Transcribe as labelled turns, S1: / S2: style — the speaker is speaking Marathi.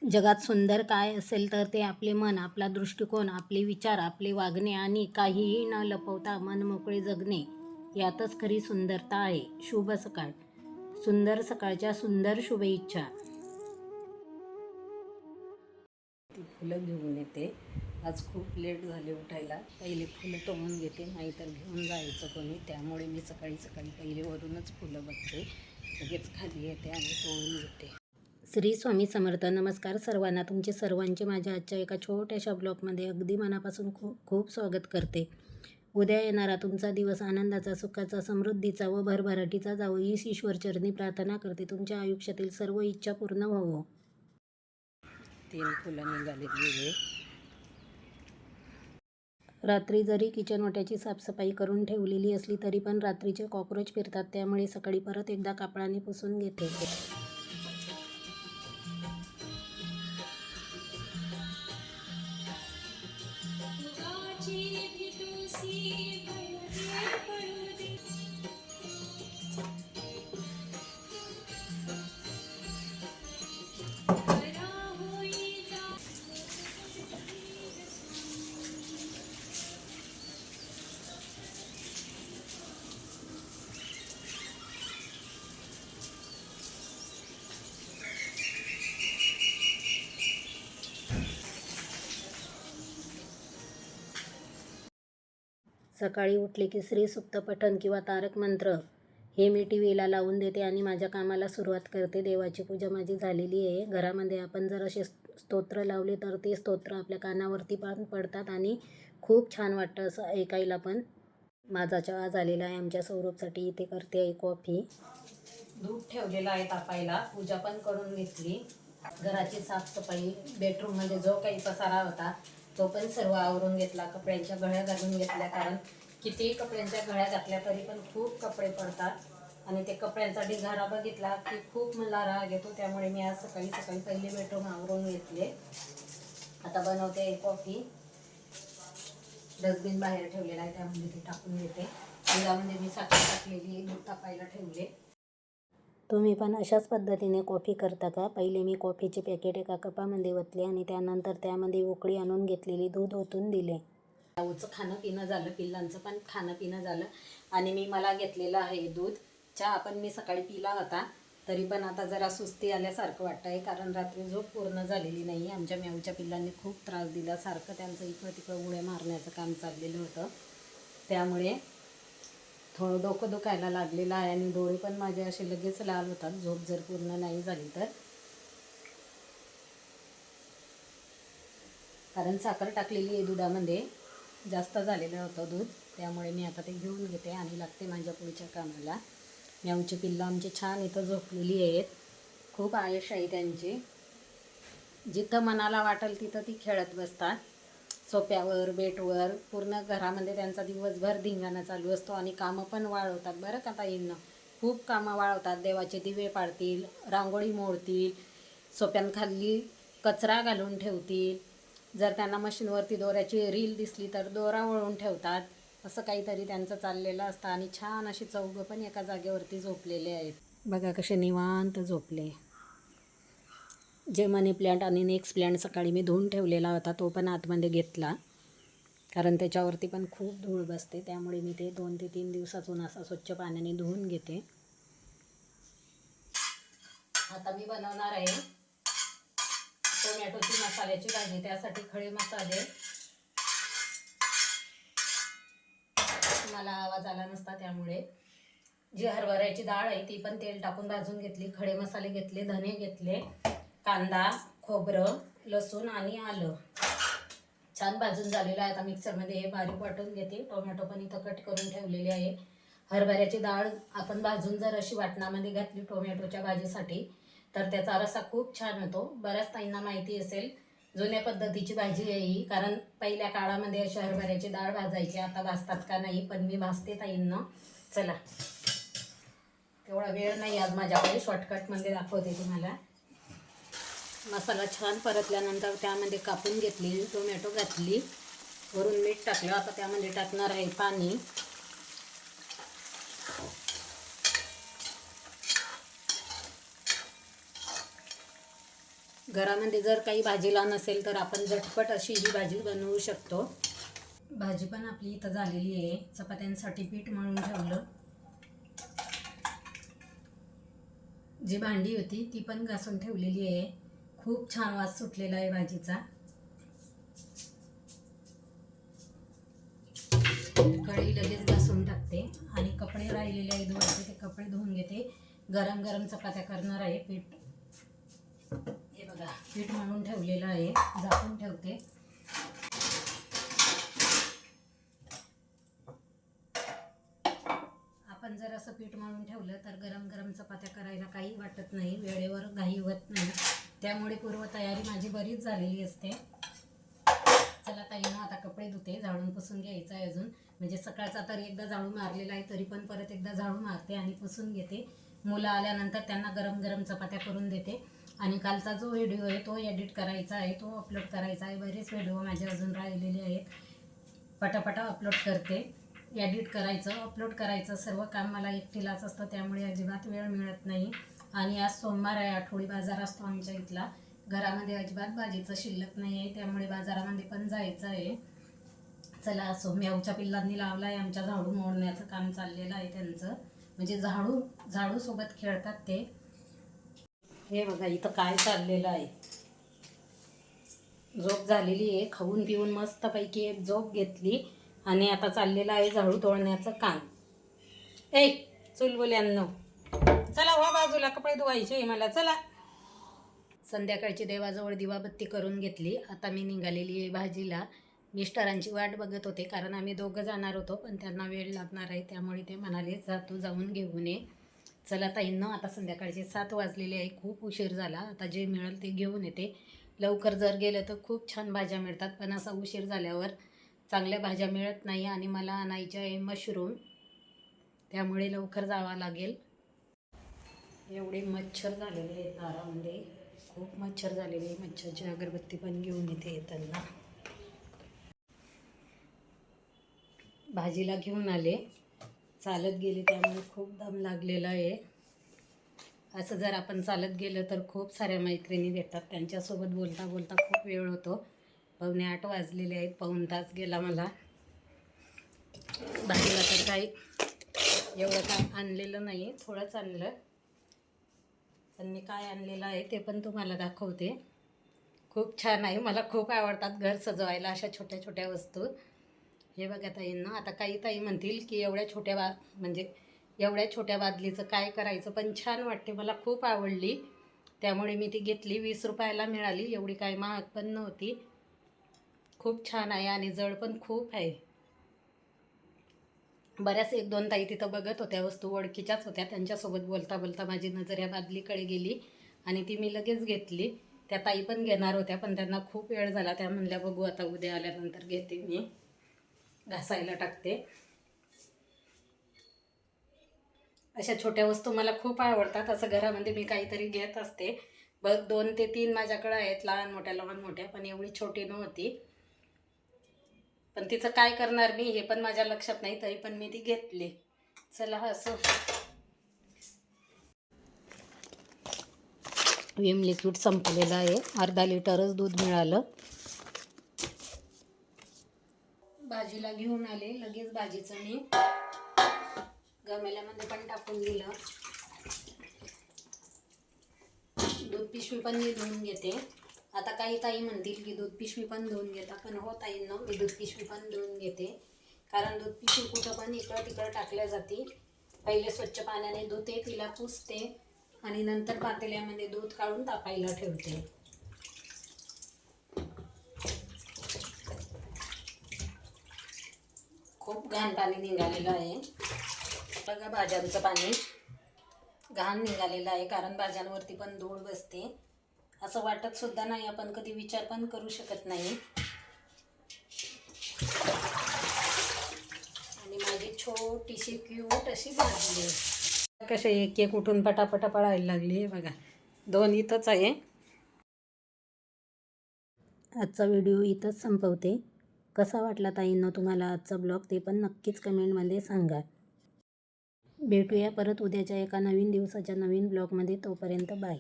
S1: जगात सुंदर काय असेल तर ते आपले मन, आपला दृष्टिकोन, आपले विचार, आपले वागणे आणि काहीही न लपवता मनमोकळे जगणे यातच खरी सुंदरता आहे. शुभ सकाळ. सुंदर सकाळच्या सुंदर शुभेच्छा. ती फुलं घेऊन येते. आज खूप लेट झाले उठायला. पहिले फुलं तोडून घेते, नाहीतर घेऊन जायचं कोणी. त्यामुळे मी सकाळी सकाळी पहिले वरूनच फुलं बघते, लगेच खाली येते आणि तोडून घेते. श्री स्वामी समर्थ. नमस्कार सर्वांना. तुमचे सर्वांचे माझ्या आजच्या एका छोट्याशा ब्लॉगमध्ये अगदी मनापासून खूप खूप स्वागत करते. उद्या येणारा तुमचा दिवस आनंदाचा, सुखाचा, समृद्धीचा व भरभराटीचा जावो हीच ईश्वरचरणी प्रार्थना करते. तुमच्या आयुष्यातील सर्व इच्छा पूर्ण व्हावो. 3 फुलं निघालेली आहे. रात्री जरी किचन ओट्याची साफसफाई करून ठेवलेली असली तरी पण रात्रीचे कॉक्रोच फिरतात, त्यामुळे सकाळी परत एकदा कापडाने पुसून घेते. सकाळी उठले की श्री सुक्त पठण किंवा तारक मंत्र हे मी टीव्हीला लावून देते आणि माझ्या कामाला सुरुवात करते. देवाची पूजा माझी झालेली आहे. घरामध्ये आपण जर असे स्तोत्र लावले तर ते स्तोत्र आपल्या कानावरती पण पडतात आणि खूप छान वाटतं असं ऐकायला पण. माझा चहा झालेला आहे. आमच्या सौरभसाठी इथे करते आहे कॉफी. दूध ठेवलेला आहे तापायला. पूजा पण करून घेतली. घराची साफसफाई, बेडरूममध्ये जो काही पसारा होता तो पण सर्व आवरून घेतला. कपड्यांच्या घड्या घालून घेतल्या, कारण कितीही कपड्यांच्या घड्या घातल्या तरी पण खूप कपडे पडतात आणि ते कपड्यांचा ढिगारा बघितला की खूप मला राग येतो. त्यामुळे मी आज सकाळी सकाळी पहिले बेडरूम आवरून घेतले. आता बनवते कॉफी. डस्टबिन बाहेर ठेवलेला आहे, त्यामध्ये ते टाकून घेते. दुधामध्ये मी साखर टाकलेली, दूध तापायला ठेवले. तुम्ही पण अशाच पद्धतीने कॉफी करता का? पहिले मी कॉफीचे पॅकेट एका कपामध्ये ओतले आणि त्यानंतर त्यामध्ये उकळी आणून घेतलेली दूध ओतून दिले. गाऊचं खाणं पिणं झालं, पिल्लांचं पण खाणं पिणं झालं आणि मला घेतलेलं आहे दूध. चहा पण मी सकाळी पिला होता, तरी पण आता जरा सुस्ती आल्यासारखं वाटतं आहे, कारण रात्री झोप पूर्ण झालेली नाही. आमच्या मेवच्या पिल्लांनी खूप त्रास दिला. सारखं त्यांचं इकडं तिकडं उड्या मारण्याचं काम चाललेलं होतं, त्यामुळे थोडं डोकं दुखायला लागलेलं आहे आणि डोळे पण माझे असे लगेच लाल होतात झोप जर पूर्ण नाही झाली तर. कारण साखर टाकलेली आहे दुधामध्ये, जास्त झालेलं होतं दूध, त्यामुळे मी आता ते घेऊन घेते आणि लागते माझ्या पुढच्या कामाला. मेवची पिल्लं आमची छान इथं झोपलेली आहेत. खूप आयुष्य आहे त्यांची. जिथं मनाला वाटेल तिथं ती खेळत बसतात. सोफ्यावर, बेटवर, पूर्ण घरामध्ये त्यांचा दिवसभर धिंगाणा चालू असतो आणि कामं पण वाळवतात बरं का ताईंना. खूप कामं वाळवतात. देवाचे दिवे पाडतील, रांगोळी मोडतील, सोफ्यांखाली कचरा घालून ठेवतील. जर त्यांना मशीनवरती दोऱ्याची रील दिसली तर दोरा वळून ठेवतात. असं काहीतरी त्यांचं चाललेलं असतं आणि छान अशी चौघं पण एका जागेवरती झोपलेले आहेत. बघा कसे निवांत झोपले. जे मनी प्लॅन्ट आणि नेक्स्ट प्लॅन्ट सकाळी मी धुवून ठेवलेला होता तो पण आतमध्ये घेतला, कारण त्याच्यावरती पण खूप धूळ बसते. त्यामुळे मी ते 2 ते 3 दिवसातून असा स्वच्छ पाण्याने धुवून घेते. आता मी बनवणार आहे टोमॅटोची मसाल्याची भाजी. त्यासाठी खडे मसाले, मला आवाज आला नसता त्यामुळे. जी हरभऱ्याची डाळ आहे ती पण तेल टाकून भाजून घेतली. खडे मसाले घेतले, धने घेतले, कांदा, खोबरं, लसूण आणि आलं छान भाजून झालेलं आहे. आता मिक्सरमध्ये हे बारीक वाटून घेते. टोमॅटो पण इथं कट करून ठेवलेले आहे. हरभऱ्याची डाळ आपण भाजून जर अशी वाटणामध्ये घातली टोमॅटोच्या भाजीसाठी तर त्याचा रस्सा खूप छान होतो. बऱ्याच ताईंना माहिती असेल, जुन्या पद्धतीची भाजी आहे ही, कारण पहिल्या काळामध्ये अशी हरभऱ्याची डाळ भाजायची. आता भाजतात का नाही, पण मी भाजते ताईंना. चला, तेवढा वेळ नाही आज माझ्याकडे, शॉर्टकटमध्ये दाखवते तुम्हाला. मसाला छान परतल्यानंतर त्यामध्ये कापून घेतलेली टोमॅटो घातली, वरून मीठ टाकलं. आता त्यामध्ये टाकणार आहे पाणी. घरामध्ये जर काही भाजीला नसेल तर आपण झटपट अशी ही भाजी बनवू शकतो. भाजी पण आपली इथं झालेली आहे. चपात्यांसाठी पीठ मळून ठेवलं. जी भांडी होती ती पण घासून ठेवलेली आहे. खूप छान वास सुटलेला आहे भाजीचा. कढई लगेच घासून टाकते आणि कपडे राहिलेले आहे धुवायचे, ते कपडे धुवून घेते. गरम गरम चपात्या करणार आहे. हे बघा, पीठ मळून ठेवलेलं आहे, झाकून ठेवते. आपण जर असं पीठ मळून ठेवलं तर गरम गरम चपात्या करायला काही वाटत नाही, वेळेवर घाई होत नाही. त्यामुळे पूर्वतयारी माझी बरीच झालेली असते. चला ताईनं आता कपडे धुते, झाडून पुसून घ्यायचं आहे अजून. म्हणजे सकाळचा तरी एकदा झाडू मारलेला आहे, तरी पण परत एकदा झाडू मारते आणि पुसून घेते. मुलं आल्यानंतर त्यांना गरम गरम चपात्या करून देते. आणि कालचा जो व्हिडिओ आहे तो एडिट करायचा आहे, तो अपलोड करायचा आहे. बरेच व्हिडिओ माझे अजून राहिलेले आहेत, पटापटा अपलोड करते. एडिट करायचं, अपलोड करायचं सर्व काम मला एकटीलाच असतं, त्यामुळे अजिबात वेळ मिळत नाही. आणि आज सोमवार आहे, आठवडी बाजार असतो आमच्या इथला. घरामध्ये अजिबात भाजीचं शिल्लक नाही आहे, त्यामुळे बाजारामध्ये पण जायचं आहे. चला असो, मेवच्या पिल्लांनी लावलं आहे, आमच्या झाडू मोडण्याचं काम चाललेलं आहे त्यांचं. म्हणजे झाडू सोबत खेळतात ते. हे बघा इथं काय चाललेलं आहे. झोप झालेली आहे, खाऊन पिऊन मस्तपैकी एक झोप घेतली आणि आता चाललेलं आहे झाडू तोडण्याचं काम. चुलबुल्यांनो चला वा बाजूला, कपडे धुवायचे मला. चला. संध्याकाळची देवाजवळ दिवाबत्ती करून घेतली. आता मी निघालेली आहे भाजीला. मिस्टरांची वाट बघत होते, कारण आम्ही दोघं जाणार होतो, पण त्यांना वेळ लागणार आहे, त्यामुळे ते म्हणाले जाऊन घेऊन ये. चला ताईंनो, आता संध्याकाळचे 7 वाजलेले आहे, खूप उशीर झाला. आता जे मिळेल ते घेऊन येते. लवकर जर गेलं तर खूप छान भाज्या मिळतात, पण असा उशीर झाल्यावर चांगल्या भाज्या मिळत नाही. आणि मला आणायचे आहे मशरूम, त्यामुळे लवकर जावं लागेल. एवढे मच्छर झालेले आहेत दारामध्ये, खूप मच्छर झालेले आहे. मच्छरची अगरबत्ती पण घेऊन येते येताना. भाजीला घेऊन आले, चालत गेले, त्यामुळे खूप दम लागलेला आहे. असं जर आपण चालत गेलं तर खूप साऱ्या मैत्रिणी भेटतात, त्यांच्यासोबत बोलता बोलता खूप वेळ होतो. 7:45 वाजलेले आहेत, पाऊण तास गेला मला. भाजीला तर काही एवढं काय आणलेलं नाही, थोडंच आणलं. पण मी काय आणलेलं आहे ते पण तुम्हाला दाखवते. खूप छान आहे, मला खूप आवडतात घर सजवायला अशा छोट्या छोट्या वस्तू. हे बघा ताईंना, आता काही ताई म्हणतील की एवढ्या छोट्या बादलीचं काय करायचं, पण छान वाटते, मला खूप आवडली, त्यामुळे मी ती घेतली. 20 रुपयाला मिळाली, एवढी काय महाग पण नव्हती. खूप छान आहे आणि जड पण खूप आहे. बऱ्याच 1-2 ताई तिथं बघत होत्या, वस्तू ओळखीच्याच होत्या. त्यांच्यासोबत बोलता बोलता माझी नजर या बादलीकडे गेली आणि ती मी लगेच घेतली. त्या ताई पण घेणार होत्या, पण त्यांना खूप वेळ झाला. त्या म्हणल्या बघू आता उद्या आल्यानंतर घेते, मी घासायला टाकते. अशा छोट्या वस्तू मला खूप आवडतात. असं घरामध्ये मी काहीतरी घेत असते. 2 ते 3 माझ्याकडे आहेत, लहान मोठ्या, पण एवढी छोटी नव्हती. पण तिचं काय करणार मी हे पण माझ्या लक्षात नाही, तरी पण मी ती घेतली. चला असं. विम लिक्विड संपलेलं आहे, अर्धा लिटरच दूध मिळालं. भाजीला घेऊन आले, लगेच भाजीचं मी गमेल्यामध्ये पण टाकून दिलं. दूध पिशवी पण मी धुवून घेते. आता काही ताई म्हणतील की दूध पिशवी पण धुवून घेता, पण हो ताईंनो, मी दूध पिशवी पण धुवून घेते. कारण दूध पिशवी कुठं पण इकडं तिकडं टाकल्या जाते. पहिले स्वच्छ पाण्याने धुते, तिला पुसते आणि नंतर पातेल्यामध्ये दूध काढून तापायला ठेवते. खूप घाण पाणी निघालेलं आहे बघा, भाज्यांचं पाणी घाण निघालेलं आहे, कारण भाज्यांवरती पण धूळ बसते. असं वाटत सुद्धा नाही, आपण कधी विचार पण करू शकत नाही. आणि माझी छोटीशी क्यूट अशी भाजी कशी एक एक उठून पटापटा पळायला लागली आहे बघा. 2 इथंच आहे. आजचा व्हिडिओ इथंच संपवते. कसा वाटला ताईंनो तुम्हाला आजचा ब्लॉग, ते पण नक्कीच कमेंटमध्ये सांगा. भेटूया परत उद्याच्या एका नवीन दिवसाच्या नवीन ब्लॉगमध्ये. तोपर्यंत बाय.